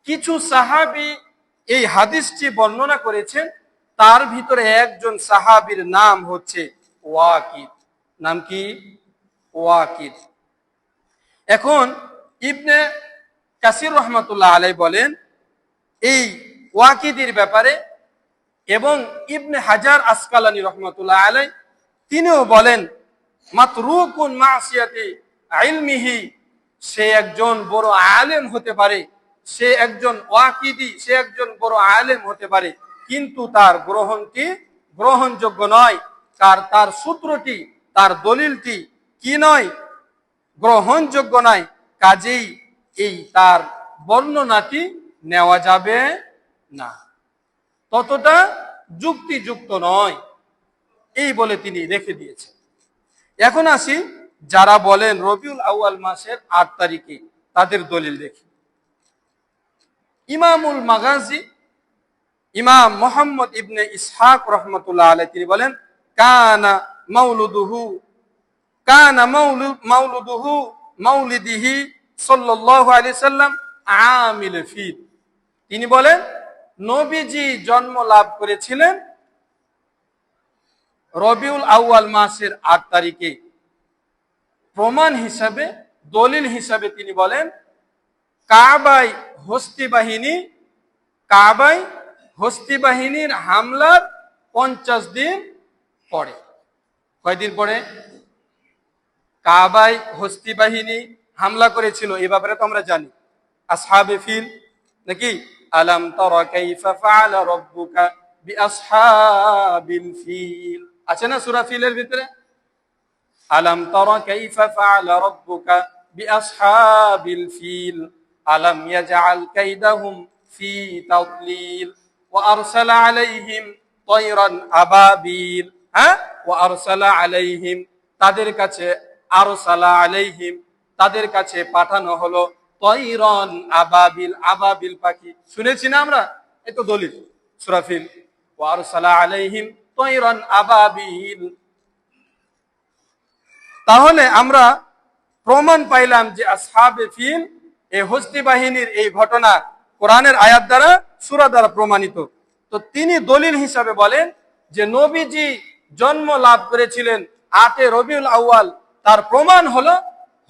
কিছু সাহাবী এই হাদিসটি বর্ণনা করেছেন, তার ভিতরে একজন সাহাবীর নাম হচ্ছে ওয়াকিদ। নাম কি? ওয়াকিদ। এখন ইবনে কাসির রহমাতুল্লাহ আলাইহি বলেন এই ওয়াকিদের ব্যাপারে, এবং ইবনে হাজার আসকালানী রহমাতুল্লাহ আলাইহি তিনিও বলেন মাতরুকুন মাসিয়াতি ইলমিহি, সে একজন বড় আলেম হতে পারে, সে একজন ওয়াকিদি, সে একজন বড় আলেম হতে পারে, কিন্তু তার গ্রহণটি গ্রহণযোগ্য নয়, তার সূত্রটি, তার দলিলটি কি নয়? গ্রহণযোগ্য নয়। কাজেই এই তার বর্ণনাটি নেওয়া যাবে না, ততটা যুক্তিযুক্ত নয়, এই বলে তিনি রেখে দিয়েছেন। এখন আসি যারা বলেন রবিউল আউয়াল মাসের ৮ তারিখে, তাদের দলিল দেখি। ইমামুল মাগাজি ইমাম মুহাম্মদ ইবনে ইসহাক রাহমাতুল্লাহ আলাইহি তিনি বলেন কানা মাউলুদুহু মাউলিদিহি সাল্লাল্লাহু আলাইহি সাল্লাম আমিল ফিল। তিনি বলেন নবীজি জন্ম লাভ করেছিলেন রবিউল আউয়াল মাসের ৮ তারিখে। প্রমাণ হিসাবে, দলিল হিসাবে তিনি বলেন কাবায় হস্তি বাহিনীর হামলার 50 দিন পরে। কয়দিন পরে? কাবায় হস্তি বাহিনী হামলা করেছিল, এই ব্যাপারে তো আমরা জানি। আসহাবে ফিল নাকি? আলাম তারা কাইফা ফাআলা রাব্বুকা বিআসহাবিল ফিল, আছে না সূরা ফিলের ভিতরে? আলাম তারা কাইফা ফাআলা রাব্বুকা বিআসহাবিল ফিল আলাম ইয়াজআল কাইদাহুম ফি তাদলিল ওয়া আরসালা আলাইহিম তায়রান আবাবিল। ওয়া আরসালা আলাইহিম, তাদের কাছে, আরসালা আলাইহিম, তাদের কাছে পাঠানো হলো তায়রান আবাবিল, আবাবিল পাখি। শুনেছি না আমরা? এই তো দলিল, সূরা ফিল। ওয়া আরসালা আলাইহিম তায়রান আবাবিল। তাহলে আমরা প্রমাণ পাইলাম যে আসহাবে ফিল, এই হস্তি বাহিনীর এই ঘটনা কোরআনের আয়াত দ্বারা, সূরা দ্বারা প্রমাণিত। তো তিনি দলিল হিসাবে বলেন যে নবীজি জন্ম লাভ করেছিলেন ৮ রবিউল আউয়াল। তার প্রমাণ হলো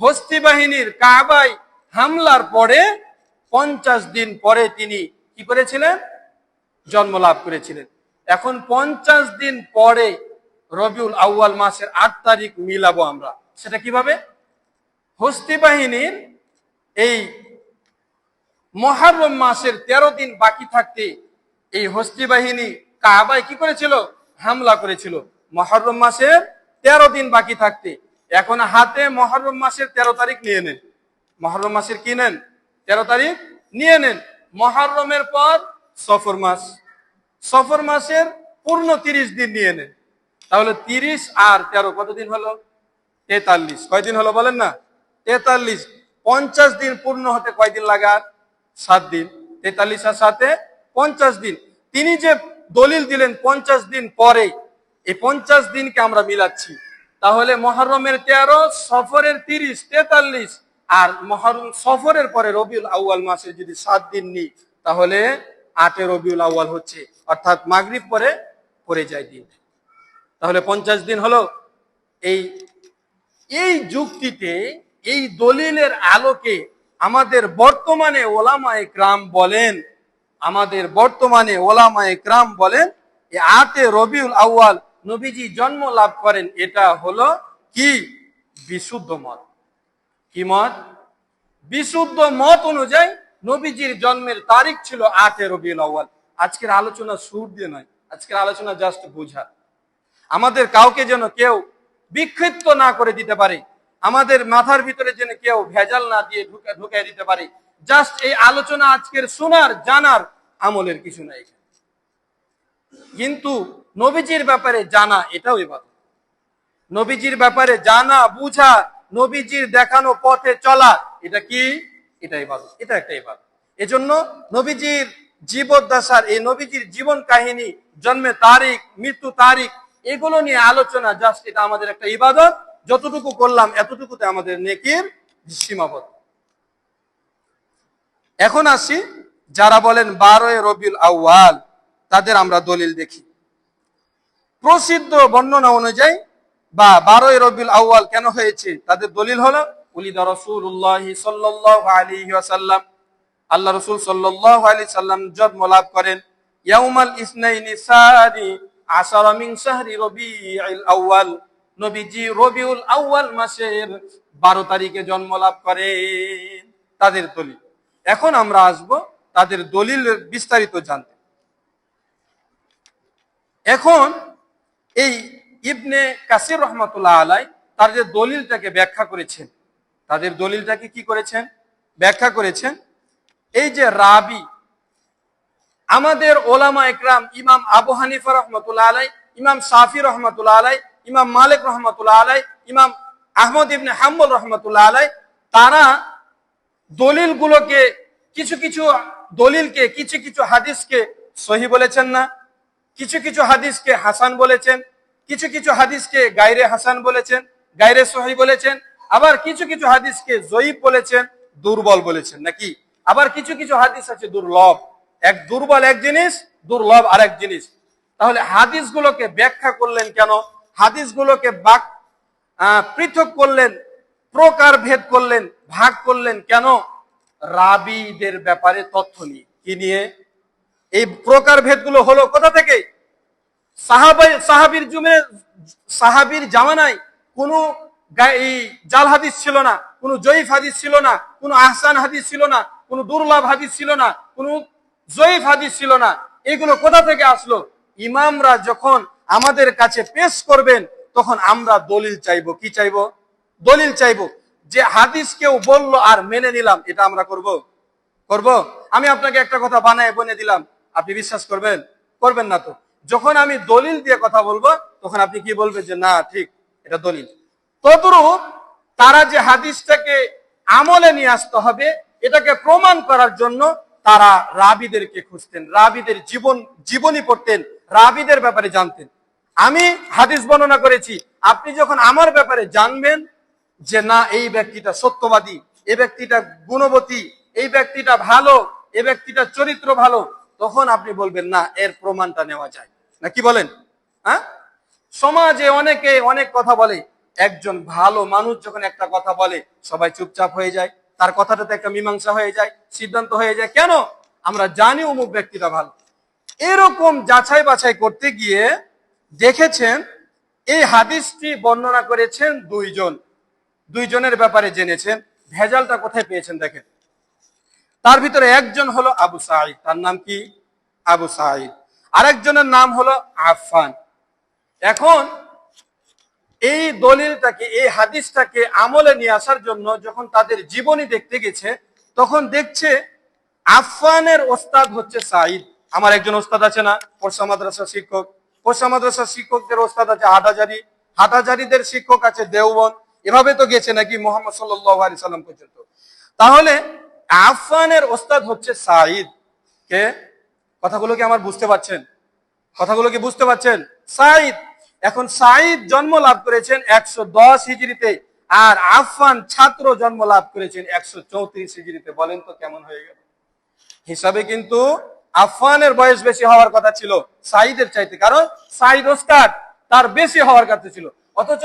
হস্তি বাহিনীর কাবায় হামলার পরে 50 দিন পরে তিনি কি করেছিলেন? জন্ম লাভ করেছিলেন। এখন 50 দিন পরে রবিউল আউয়াল মাসের ৮ তারিখ মিলাবো আমরা, সেটা কিভাবে? হস্তি বাহিনীর এই মুহররম মাসের 13 দিন বাকি থাকতে এই হস্তি বাহিনী কাবায় কি করেছিল? হামলা করেছিল। মুহররম মাসের 13 দিন বাকি থাকতে, এখন হাতে মুহররম মাসের 13 তারিখ নিয়ে নেন। মুহররম মাসের কি নেন? 13 তারিখ নিয়ে নেন। মুহররমের পর সফর মাস, সফর মাসের পূর্ণ 30 দিন নিয়ে নেন। তাহলে 30 আর 13 কতদিন হলো? 43। কয়দিন হলো বলেন না? 43। 50 দিন পূর্ণ হতে কয়দিন লাগে? 7 দিন। 43 আর 7 50 দিন। তিনি যে দলিল দিলেন 50 দিন পরে, এই 50 দিনকে আমরা মিলাচ্ছি। তাহলে মুহররমের 13, সফরের 30, 43, আর মুহররম সফরের পরে রবিউল আউয়াল মাসে যদি 7 দিন নিই, তাহলে 8 রবিউল আউয়াল হচ্ছে, অর্থাৎ মাগরিব পরে পড়ে যায় দিন। তাহলে 50 দিন হলো। এই যুক্তিতে, এই দলিলের আলোকে আমাদের বর্তমানে ওলামায়ে কেরাম বলেন এই 8 রবিউল আউয়াল নবীজি জন্ম লাভ করেন। এটা হলো কি? বিশুদ্ধ মত। কি মত? বিশুদ্ধ মত অনুযায়ী নবীজির জন্মের তারিখ ছিল 8 রবিউল আউয়াল। আজকের আলোচনা সুর দিয়ে নয়, আজকের আলোচনা জাস্ট বোঝা। আমাদের কাউকে যেন কেউ বিক্ষিপ্ত না করে দিতে পারে, আমাদের মাথার ভিতরে যেন কেউ ভেজাল না দিয়ে ঢুকাই দিতে পারে। জাস্ট এই আলোচনা আজকের শোনার, জানার, আমলের কিছু নাই। কিন্তু নবীজির ব্যাপারে জানা, এটাও ইবাদত। নবীজির ব্যাপারে জানা, বুঝা, নবীজির দেখানো পথে চলা, এটা কি? এটা ইবাদত, এটা একটা ইবাদত। এজন্য নবীজির জীবদ্দশার, এই নবীজির জীবন কাহিনী, জন্মের তারিখ, মৃত্যু তারিখ, এগুলো নিয়ে আলোচনা, জাস্ট এটা আমাদের একটা ইবাদত। যতটুকু করলাম এতটুকুতে আমাদের নেকির সীমাবদ্ধ। এখন আসি যারা বলেন 12 রবিউল আউয়াল, তাদের আমরা দলিল দেখি। প্রসিদ্ধ বর্ণনা অনুযায়ী বা 12 রবিউল আউয়াল কেন হয়েছে, তাদের দলিল হলো উলিদা রাসূলুল্লাহ সাল্লাল্লাহু আলাইহি ওয়াসাল্লাম, আল্লাহ রাসূল সাল্লাল্লাহু আলাইহি সাল্লাম জন্ম লাভ করেন ইয়াউমাল ইসনাইনি সারি আশারা মিন শাহরি রবিউল আউয়াল, নবীজি রবিউল আউয়াল মাসের 12 তারিখে জন্ম লাভ করেন। তাদের দলিল। এখন আমরা আসব তাদের দলিল বিস্তারিত জানতে। এখন এই ইবনে কাসির রহমাতুল্লাহ আলাই তার যে দলিলটাকে ব্যাখ্যা করেছেন, তাদের দলিলটাকে কি করেছেন, ব্যাখ্যা করেছেন। এই যে রাবি, আমাদের ওলামা একরাম ইমাম আবু হানিফা রহমাতুল্লাহ আলাই, ইমাম শাফি রহমাতুল্লাহ আলাই, ইমাম মালিক রহমাতুল্লাহ আলাই, ইমাম আহমদ ইবনে হাম্বল রহমাতুল্লাহ আলাই, তারা দলিলগুলোকে কিছু কিছু দলিলকে কিছু কিছু হাদিসকে সহি বলেছেন না, কিছু কিছু হাদিসকে হাসান বলেছেন, কিছু কিছু হাদিসকে গায়রে হাসান বলেছেন, গায়রে সহি বলেছেন, আবার কিছু কিছু হাদিসকে জয়ীফ বলেছেন, দুর্বল বলেছেন নাকি। আবার কিছু কিছু হাদিস আছে দুর্লভ, এক দুর্বল এক জিনিস, দুর্লভ আরেক জিনিস। তাহলে হাদিসগুলোকে ব্যাখ্যা করলেন কেন, হাদিসগুলোকে পৃথক করলেন, প্রকার ভেদ করলেন, ভাগ করলেন কেন? রাবীদের ব্যাপারে তথ্য নিয়ে। কি নিয়ে? এই প্রকার ভেদগুলো হলো কোথা থেকে? সাহাবীর জামানায় কোনো জাল হাদিস ছিল না, কোনো জয়ীফ হাদিস ছিল না, কোনো আহসান হাদিস ছিল না, কোনো দুর্লভ হাদিস ছিল না, কোনো জয়ীফ হাদিস ছিল না। এগুলো কোথা থেকে আসলো? ইমামরা যখন আমাদের কাছে পেশ করবেন তখন আমরা দলিল চাইবো। কি চাইবো? দলিল চাইবো। যে হাদিস কেউ বললো আর মেনে নিলাম, এটা আমরা করব? আমি আপনাকে একটা কথা বানায় বনে দিলাম, আপনি বিশ্বাস করবেন? করবেন না তো। যখন আমি দলিল দিয়ে কথা বলবো তখন আপনি কি বলবেন? যে না, ঠিক, এটা দলিল। তদ্রূপ তারা যে হাদিসটাকে আমলে নিয়ে আসতে হবে, এটাকে প্রমাণ করার জন্য তারা রাবীদেরকে খুঁজতেন, রাবীদের জীবনী পড়তেন, রাবীদের ব্যাপারে জানতেন। আমি হাদিস বর্ণনা করেছি, আপনি যখন আমার ব্যাপারে জানবেন যে না, এই ব্যক্তিটা সত্যবাদী, এই ব্যক্তিটা গুণবতী, এই ব্যক্তিটা ভালো, এই ব্যক্তিটা চরিত্র ভালো, তখন আপনি বলবেন না, এর প্রমাণটা নেওয়া যায় না। কি বলেন? হ্যাঁ, সমাজে অনেকে অনেক কথা বলে, একজন ভালো মানুষ যখন একটা কথা বলে সবাই চুপচাপ হয়ে যায়, তার কথাটাতে একটা মীমাংসা হয়ে যায়, সিদ্ধান্ত হয়ে যায়। কেন? আমরা জানি অমুক ব্যক্তিটা ভালো। এরকম যাচাই বাছাই করতে গিয়ে দেখেছেন এই হাদিসটি বর্ণনা করেছেন দুইজনের ব্যাপারে জেনেছেন। ভেজালটা কোথায় পেয়েছেন দেখেন। তার ভিতরে একজন হলো আবু সাঈদ, তার নাম কি? আবু সাঈদ। আরেকজনের নাম হলো আফফান। এখন এই দলিলটাকে, এই হাদিসটাকে আমলে নিয়ে আসার জন্য যখন তাদের জীবনী দেখতে গেছে, তখন দেখছে আফফানের ওস্তাদ হচ্ছে সাঈদ। আমার একজন ওস্তাদ আছে না, পরশা মাদ্রাসার শিক্ষক, পরশা মাদ্রাসার শিক্ষকদের ওস্তাদ আছে হাটাজারি, হাটাজারিদের শিক্ষক আছে দেওবন্দ, এভাবে তো গেছে নাকি মুহাম্মদ সাল্লাল্লাহু আলাইহি সাল্লাম পর্যন্ত। তাহলে আফফানের ওস্তাদ হচ্ছে সাঈদ। কে? কথাগুলো কি আমার বুঝতে পারছেন? কথাগুলো কি বুঝতে পারছেন? সাঈদ। এখন সাঈদ জন্ম লাভ করেছেন 110 হিজরিতে, আর আফফান ছাত্র জন্ম লাভ করেছেন 134 হিজরিতে। বলেন তো কেমন হয়ে গেল? হিসাবে কিন্তু আফফানের বয়স বেশি হওয়ার কথা ছিল সাঈদের চাইতে, কারণ সাঈদ ওস্তাদ, তার বেশি হওয়ার কথা ছিল। অথচ